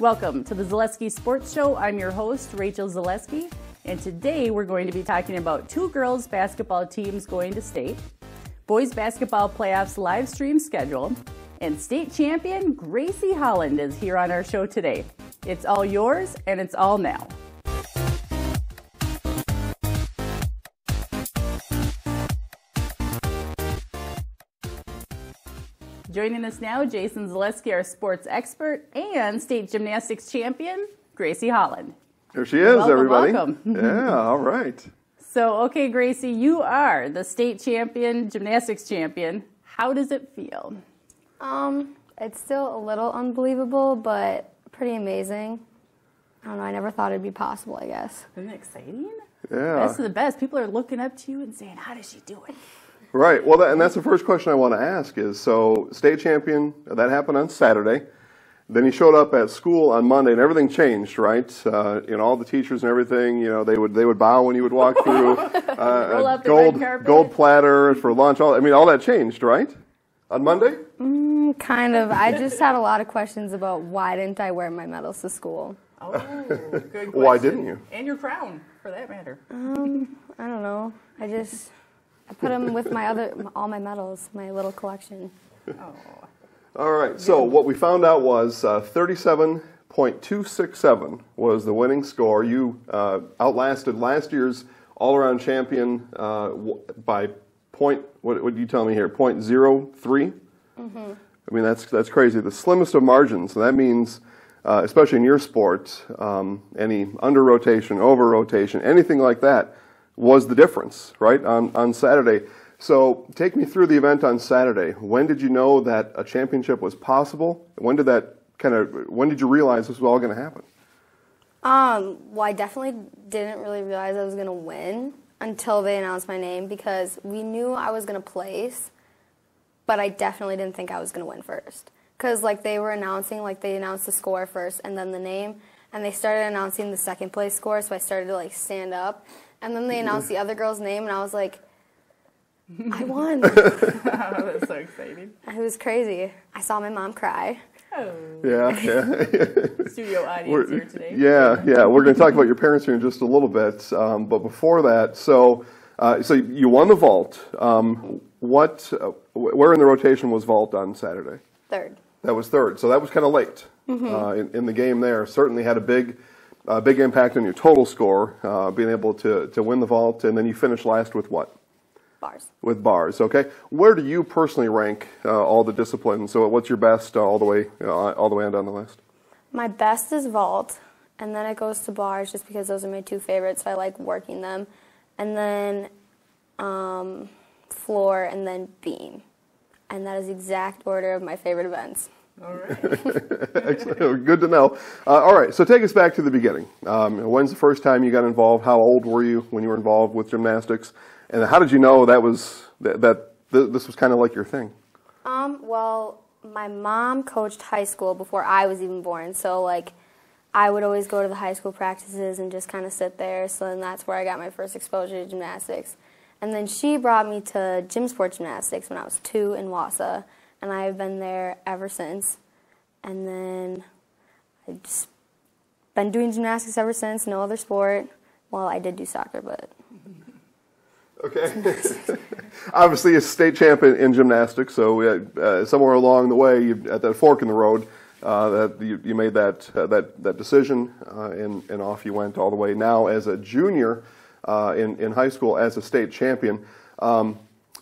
Welcome to the Zaleski Sports Show. I'm your host, Rachel Zaleski, and today we're going to be talking about two girls basketball teams going to state, boys basketball playoffs live stream schedule, and state champion Gracie Holland is here on our show today. It's all yours, and it's all now. Joining us now, Jason Zaleski, our sports expert, and state gymnastics champion, Gracie Holland. There she is, everybody. Welcome. Yeah, all right. So, okay, Gracie, you are the state champion, gymnastics champion. How does it feel? It's still a little unbelievable, but pretty amazing. I don't know, I never thought it'd be possible, I guess. Isn't it exciting? Yeah. Best of the best. People are looking up to you and saying, how does she do it? Right. Well, and that's the first question I want to ask is, so state champion, that happened on Saturday. Then you showed up at school on Monday, and everything changed, right? All the teachers and everything, they would bow when you would walk through. Roll out the red carpet. Gold platter for lunch. All that changed, right? On Monday? Kind of. I just had a lot of questions about why didn't I wear my medals to school. Oh, good question. Why didn't you? And your crown, for that matter. I don't know. I put them with all my medals, my little collection. Oh. All right. So what we found out was 37.267 was the winning score. You outlasted last year's all-around champion by point. What did you tell me here? 0.03. Mm-hmm. I mean, that's crazy. The slimmest of margins. So that means, especially in your sport, any under rotation, over rotation, anything like that was the difference, right, on Saturday. So take me through the event on Saturday. When did you know that a championship was possible? When did you realize this was all going to happen? Well, I definitely didn't really realize I was going to win until they announced my name, because we knew I was going to place, but I definitely didn't think I was going to win first. Because they were announcing, they announced the score first and then the name, and they started announcing the second place score, so I started to stand up. And then they announced the other girl's name, and I was like, I won. That's so exciting. It was crazy. I saw my mom cry. Oh. Yeah. Studio audience here today. Yeah. We're going to talk about your parents here in just a little bit. But before that, so you won the vault. Where in the rotation was vault on Saturday? Third. That was third. So that was kind of late in the game there. Certainly had a big impact on your total score, being able to win the vault, and then you finished last with what? Bars. With bars, okay. Where do you personally rank all the disciplines? So what's your best all the way on down the list? My best is vault, and then it goes to bars just because those are my two favorites. I like working them, and then floor, and then beam, and that is the exact order of my favorite events. All right. Excellent. Good to know. All right, so take us back to the beginning. When's the first time you got involved? How old were you when you were involved with gymnastics? And how did you know that this was kind of like your thing? Well, my mom coached high school before I was even born, so I would always go to the high school practices and just kind of sit there. So then that's where I got my first exposure to gymnastics. And then she brought me to gym sport gymnastics when I was 2 in Wausau. And I've been there ever since. And then I've just been doing gymnastics ever since, no other sport. Well, I did do soccer, but... Okay. Obviously, a state champion in gymnastics, so somewhere along the way, at that fork in the road, that you made that decision, and off you went all the way. Now, as a junior in high school, as a state champion,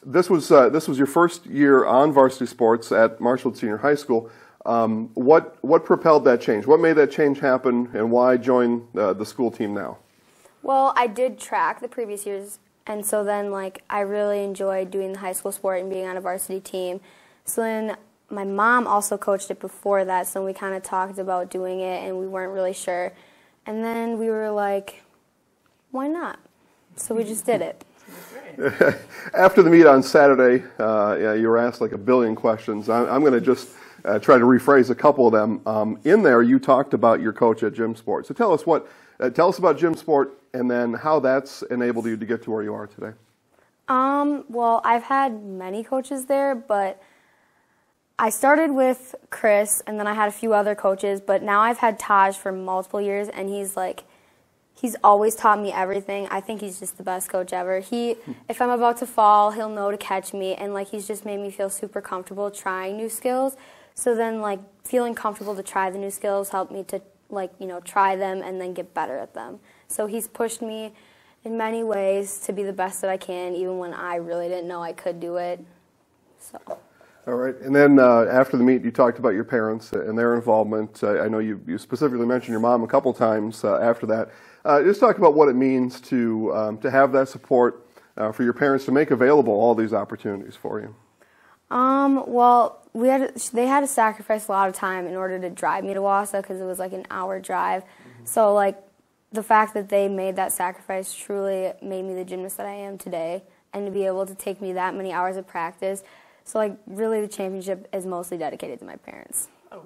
This was your first year on varsity sports at Marshfield Senior High School. What propelled that change? What made that change happen, and why join the school team now? Well, I did track the previous years, and so then I really enjoyed doing the high school sport and being on a varsity team. So then my mom also coached it before that, so we kind of talked about doing it, and we weren't really sure. And then we were like, why not? So we just did it. After the meet on Saturday, you were asked a billion questions. I'm going to just try to rephrase a couple of them. In there, you talked about your coach at Gym Sport. So tell us about Gym Sport, and then how that's enabled you to get to where you are today. Well, I've had many coaches there, but I started with Chris, and then I had a few other coaches, but now I've had Taj for multiple years, and he's always taught me everything. I think he's just the best coach ever. If I'm about to fall, he'll know to catch me, and he's just made me feel super comfortable trying new skills. So then feeling comfortable to try the new skills helped me to try them and then get better at them. So he's pushed me in many ways to be the best that I can, even when I really didn't know I could do it. So. All right. And then after the meet, you talked about your parents and their involvement. I know you specifically mentioned your mom a couple times after that. Just talk about what it means to have that support for your parents to make available all these opportunities for you. Well, they had to sacrifice a lot of time in order to drive me to Wausau because it was an hour drive. Mm-hmm. So the fact that they made that sacrifice truly made me the gymnast that I am today, and to be able to take me that many hours of practice. So really the championship is mostly dedicated to my parents. Oh.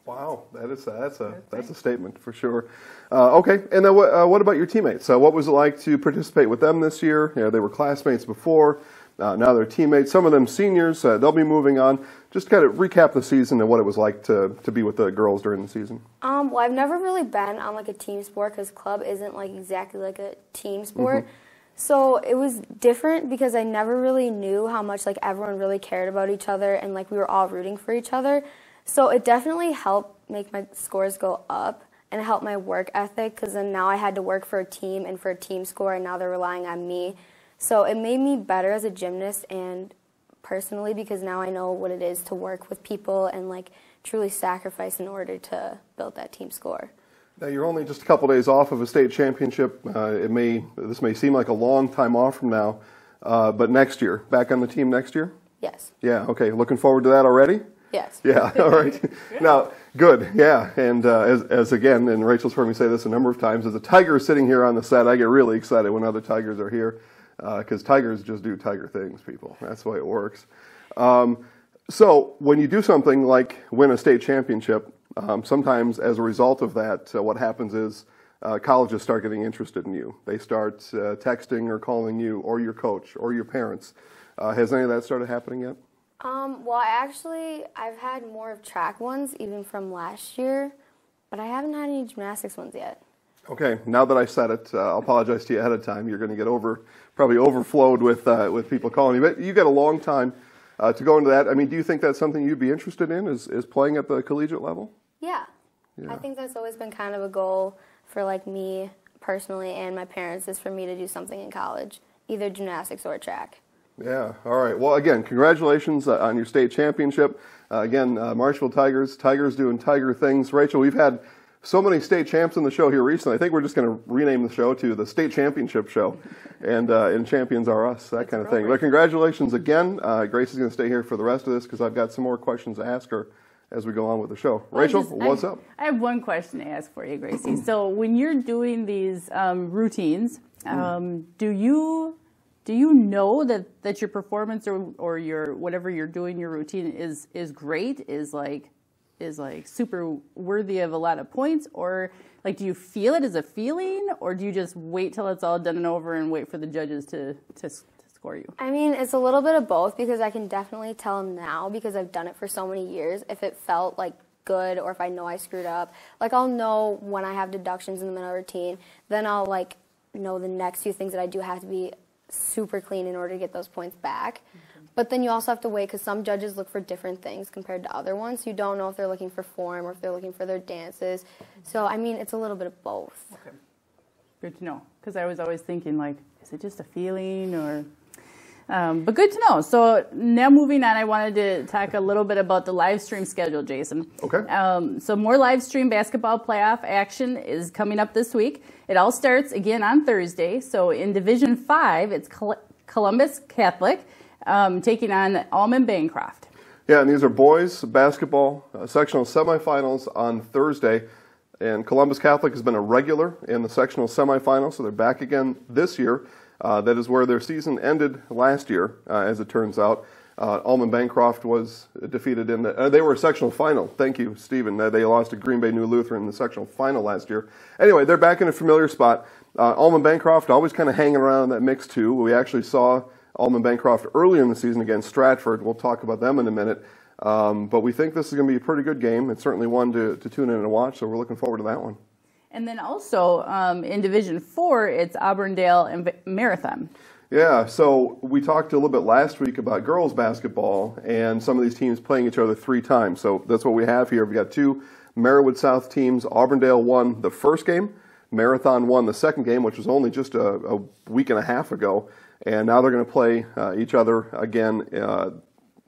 Wow, that's a statement for sure. Okay, and then what about your teammates? What was it like to participate with them this year? They were classmates before. Now they're teammates. Some of them seniors. They'll be moving on. Just kind of recap the season and what it was like to be with the girls during the season. Well, I've never really been on a team sport because club isn't exactly a team sport. Mm-hmm. So it was different because I never really knew how much everyone really cared about each other and we were all rooting for each other. So it definitely helped make my scores go up and it helped my work ethic because then now I had to work for a team and for a team score, and now they're relying on me. So it made me better as a gymnast and personally because now I know what it is to work with people and truly sacrifice in order to build that team score. Now you're only just a couple days off of a state championship. This may seem like a long time off from now, but next year, back on the team next year? Yes. Yeah, okay. Looking forward to that already? Yes. Yeah, all right. Now, good, yeah. And as again, and Rachel's heard me say this a number of times, as a Tiger sitting here on the set, I get really excited when other Tigers are here because Tigers just do Tiger things, people. That's the way it works. So when you do something like win a state championship, sometimes as a result of that, what happens is colleges start getting interested in you. They start texting or calling you or your coach or your parents. Has any of that started happening yet? Well, I've had more of track ones even from last year, but I haven't had any gymnastics ones yet. Okay, now that I said it, I'll apologize to you ahead of time. You're going to get probably overflowed with people calling you. But you got a long time to go into that. I mean, do you think that's something you'd be interested in, is playing at the collegiate level? Yeah. I think that's always been kind of a goal for me personally and my parents, is for me to do something in college, either gymnastics or track. Yeah, all right. Well, again, congratulations on your state championship. Again, Marshall Tigers doing Tiger things. Rachel, we've had so many state champs on the show here recently. I think we're just going to rename the show to the State Championship Show, and Champions Are Us, that kind of thing. But congratulations again. Gracie's going to stay here for the rest of this because I've got some more questions to ask her as we go on with the show. Rachel, what's up? I have one question to ask for you, Gracie. So when you're doing these routines, do you know that your performance or your whatever you're doing, your routine is great, is super worthy of a lot of points, or do you feel it as a feeling, or do you just wait till it's all done and over and wait for the judges to score you? I mean, it's a little bit of both because I can definitely tell now because I've done it for so many years if it felt good or if I know I screwed up. I'll know when I have deductions in the middle of routine, then I'll know the next few things that I do have to be super clean in order to get those points back. Mm-hmm. But then you also have to wait because some judges look for different things compared to other ones. You don't know if they're looking for form or if they're looking for their dances. So, I mean, it's a little bit of both. Okay. Good to know. Because I was always thinking, is it just a feeling or... but good to know. So now moving on, I wanted to talk a little bit about the live stream schedule, Jason. Okay. So more live stream basketball playoff action is coming up this week. It all starts again on Thursday. So in Division 5, it's Columbus Catholic taking on Almond Bancroft. Yeah, and these are boys basketball sectional semifinals on Thursday. And Columbus Catholic has been a regular in the sectional semifinals, so they're back again this year. That is where their season ended last year, as it turns out. Almond Bancroft was defeated in they were a sectional final. Thank you, Stephen. They lost to Green Bay New Lutheran in the sectional final last year. Anyway, they're back in a familiar spot. Almond Bancroft always kind of hanging around in that mix, too. We actually saw Almond Bancroft earlier in the season against Stratford. We'll talk about them in a minute. But we think this is going to be a pretty good game. It's certainly one to tune in and watch, so we're looking forward to that one. And then also in Division 4, it's Auburndale and Marathon. Yeah, so we talked a little bit last week about girls basketball and some of these teams playing each other 3 times. So that's what we have here. We've got 2 Merriwood South teams. Auburndale won the first game. Marathon won the second game, which was only just a week and a half ago. And now they're going to play each other again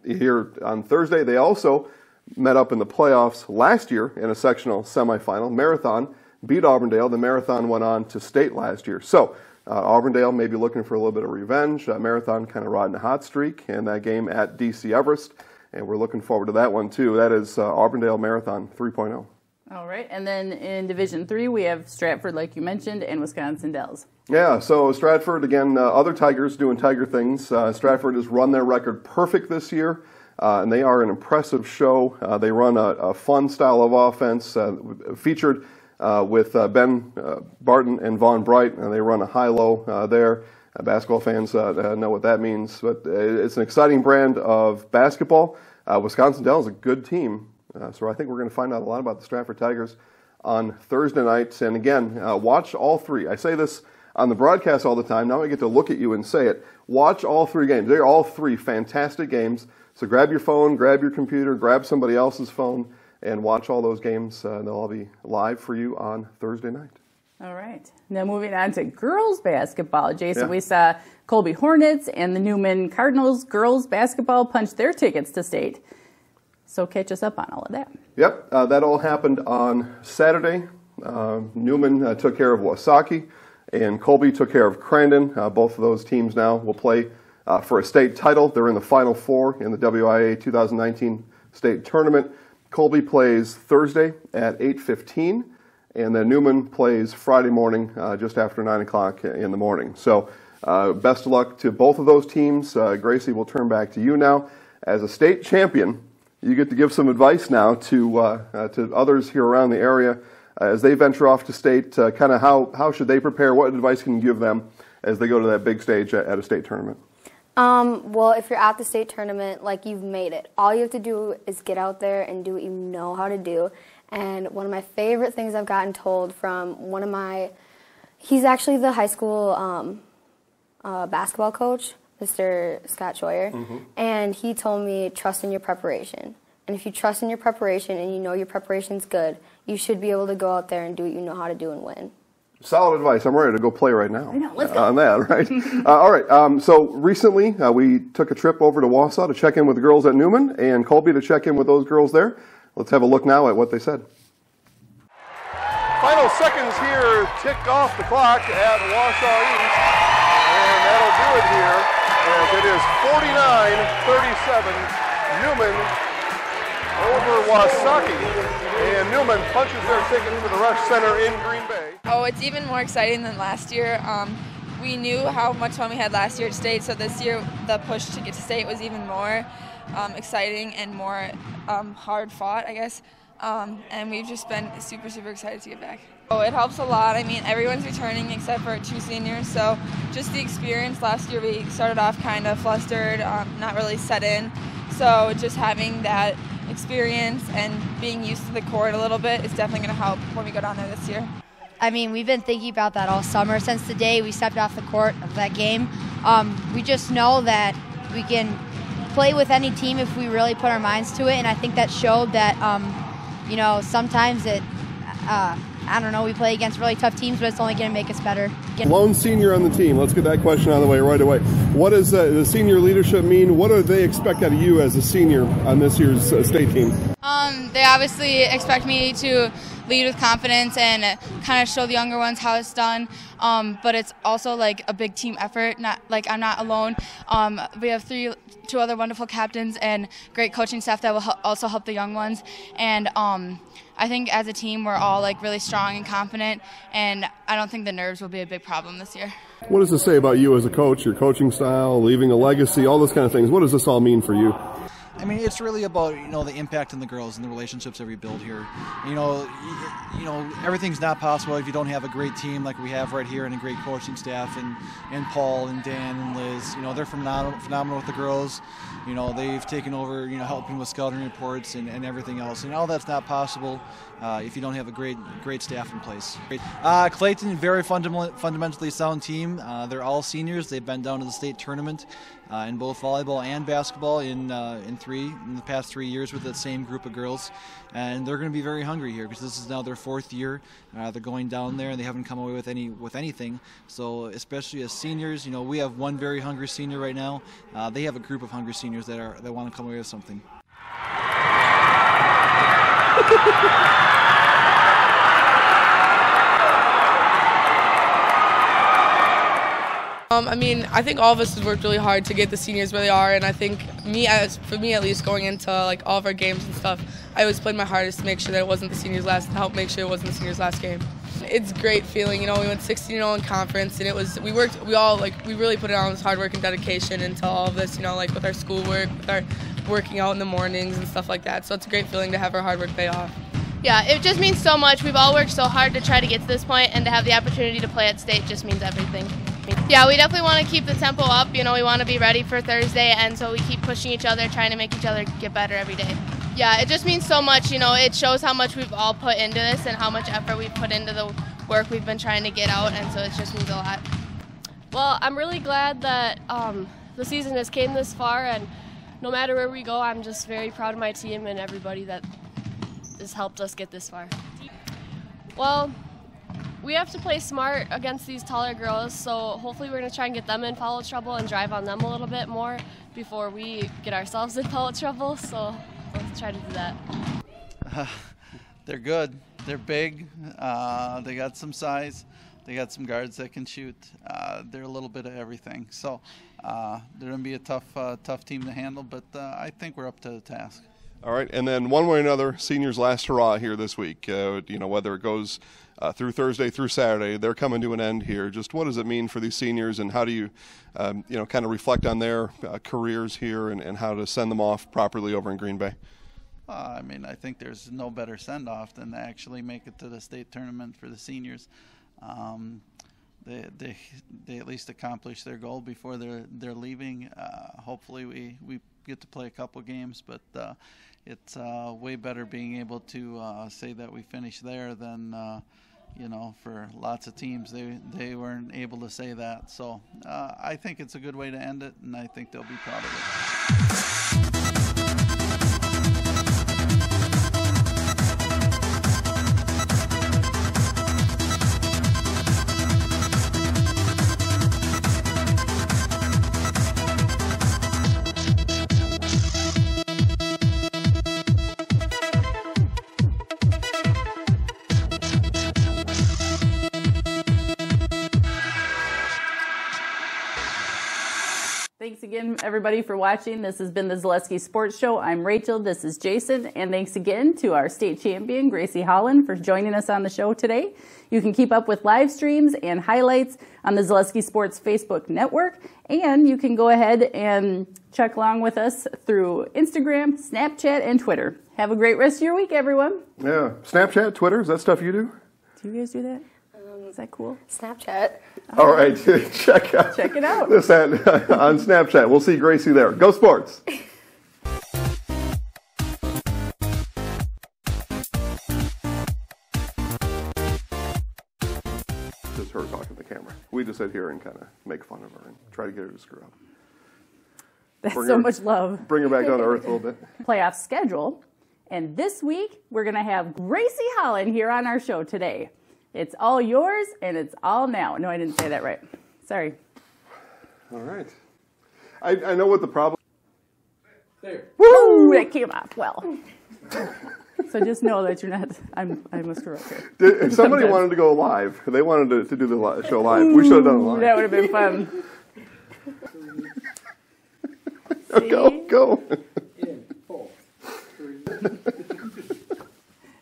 here on Thursday. They also met up in the playoffs last year in a sectional semifinal. Marathon beat Auburndale. The Marathon went on to state last year. So Auburndale may be looking for a little bit of revenge. Marathon kind of riding a hot streak in that game at DC Everest. And we're looking forward to that one, too. That is Auburndale Marathon 3.0. All right. And then in Division 3, we have Stratford, like you mentioned, and Wisconsin Dells. Yeah, so Stratford, again, other Tigers doing Tiger things. Stratford has run their record perfect this year, and they are an impressive show. They run a fun style of offense, featured with Ben Barton and Vaughn Bright, and they run a high-low there. Basketball fans know what that means, but it's an exciting brand of basketball. Wisconsin Dells is a good team, so I think we're going to find out a lot about the Stratford Tigers on Thursday nights. And again, watch all 3. I say this on the broadcast all the time. Now I get to look at you and say it. Watch all 3 games. They're all 3 fantastic games. So grab your phone, grab your computer, grab somebody else's phone, and watch all those games. They'll all be live for you on Thursday night. All right. Now moving on to girls basketball. Jason, Yeah. we saw Colby Hornets and the Newman Cardinals girls basketball punch their tickets to state. So catch us up on all of that. Yep, that all happened on Saturday. Newman took care of Wasaki, and Colby took care of Crandon. Both of those teams now will play for a state title. They're in the Final Four in the WIA 2019 state tournament. Colby plays Thursday at 8:15, and then Newman plays Friday morning just after 9 o'clock in the morning. So best of luck to both of those teams. Gracie, we'll turn back to you now. As a state champion, you get to give some advice now to others here around the area as they venture off to state. Kind of how should they prepare? What advice can you give them as they go to that big stage at a state tournament? Well, if you're at the state tournament, like, you've made it. All you have to do is get out there and do what you know how to do. And one of my favorite things I've gotten told from he's actually the high school basketball coach, Mr. Scott Scheuer, and he told me, trust in your preparation. And if you trust in your preparation and you know your preparation's good, you should be able to go out there and do what you know how to do and win. Solid advice. I'm ready to go play right now. I know, let's go. On that, right? All right. So recently we took a trip over to Wausau to check in with the girls at Newman and Colby to check in with those girls there. Let's have a look now at what they said. Final seconds here tick off the clock at Wausau East, and that'll do it here as it is 49-37 Newman over Wasaki, and Newman punches their ticket to the Rush Center in Green Bay. Oh, it's even more exciting than last year. We knew how much fun we had last year at state, so this year the push to get to state was even more exciting and more hard fought, I guess. And we've just been super, super excited to get back. Oh, it helps a lot. I mean, everyone's returning except for 2 seniors, so just the experience. Last year we started off kind of flustered, not really set in. So just having that experience and being used to the court a little bit is definitely going to help when we go down there this year. I mean, we've been thinking about that all summer. Since the day we stepped off the court of that game, we just know that we can play with any team if we really put our minds to it, and I think that showed that, you know, sometimes I don't know, we play against really tough teams, but it's only going to make us better. Lone senior on the team. Let's get that question out of the way right away. What does the senior leadership mean? What do they expect out of you as a senior on this year's state team? They obviously expect me to lead with confidence and kind of show the younger ones how it's done. But it's also like a big team effort. Not like I'm not alone. We have two other wonderful captains and great coaching staff that will also help the young ones. And I think as a team we're all like really strong and confident, and I don't think the nerves will be a big problem this year. What does this say about you as a coach, your coaching style, leaving a legacy, all those kind of things? What does this all mean for you? I mean, it's really about, the impact on the girls and the relationships that we build here. Everything's not possible if you don't have a great team like we have right here and a great coaching staff and Paul and Dan and Liz. They're phenomenal with the girls. They've taken over, helping with scouting reports and everything else. And all that's not possible if you don't have a great staff in place. Clayton, very fundamentally sound team. They're all seniors. They've been down to the state tournament in both volleyball and basketball in the past 3 years with that same group of girls, and they're going to be very hungry here because this is now their 4th year. They're going down there and they haven't come away with anything. So especially as seniors, we have one very hungry senior right now. They have a group of hungry seniors that want to come away with something. I think all of us have worked really hard to get the seniors where they are, and I think for me at least, going into all of our games and stuff, I always played my hardest to make sure that it wasn't the seniors' last, and help make sure it wasn't the seniors' last game. It's a great feeling, we went 16-0 in conference, and we really put it on this hard work and dedication into all of this, with our schoolwork, with our working out in the mornings and stuff like that. So it's a great feeling to have our hard work pay off. Yeah, it just means so much. We've all worked so hard to try to get to this point, and to have the opportunity to play at state just means everything. Yeah, we definitely want to keep the tempo up. We want to be ready for Thursday, and so we keep pushing each other, trying to make each other get better every day. Yeah, it just means so much. It shows how much we've all put into this and how much effort we've put into the work we've been trying to get out, and so it just means a lot. Well, I'm really glad that the season has came this far, and no matter where we go, I'm just very proud of my team and everybody that has helped us get this far. Well, we have to play smart against these taller girls, so hopefully we're going to try and get them in foul trouble and drive on them a little bit more before we get ourselves in foul trouble, so let's try to do that. They're good. They're big. They got some size. They got some guards that can shoot. They're a little bit of everything. So they're going to be a tough team to handle, but I think we're up to the task. All right, and then one way or another, seniors' last hurrah here this week. Whether it goes through Thursday through Saturday, they're coming to an end here. Just what does it mean for these seniors, and how do you, kind of reflect on their careers here and how to send them off properly over in Green Bay? I think there's no better send-off than to actually make it to the state tournament for the seniors. They at least accomplish their goal before they're leaving. Hopefully we get to play a couple games, but it's way better being able to say that we finished there than for lots of teams they weren't able to say that. So I think it's a good way to end it, and I think they'll be proud of it. Thanks again, everybody, for watching. This has been the Zaleski Sports Show. I'm Rachel. This is Jason. And thanks again to our state champion, Gracie Holland, for joining us on the show today. You can keep up with live streams and highlights on the Zaleski Sports Facebook network. And you can go ahead and check along with us through Instagram, Snapchat, and Twitter. Have a great rest of your week, everyone. Yeah. Snapchat, Twitter, is that stuff you do? Do you guys do that? Is that cool? Snapchat. All right, check it out. This on Snapchat. We'll see Gracie there. Go Sports. Just her talking to the camera. We just sit here and kind of make fun of her and try to get her to screw up. That's so much love. Bring her back down to earth a little bit. Playoff schedule. And this week, we're going to have Gracie Holland here on our show today. It's all yours, and it's all now. No, I didn't say that right. Sorry. All right. I know what the problem. There. Woo! That came off well. So just know that you're not. I'm a screw up here. If somebody wanted to go live, they wanted to do the show live. We should have done it live. That would have been fun. Go. In 4, 3.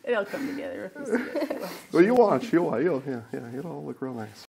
It'll come together if you see it. Well, you watch. It'll all look real nice.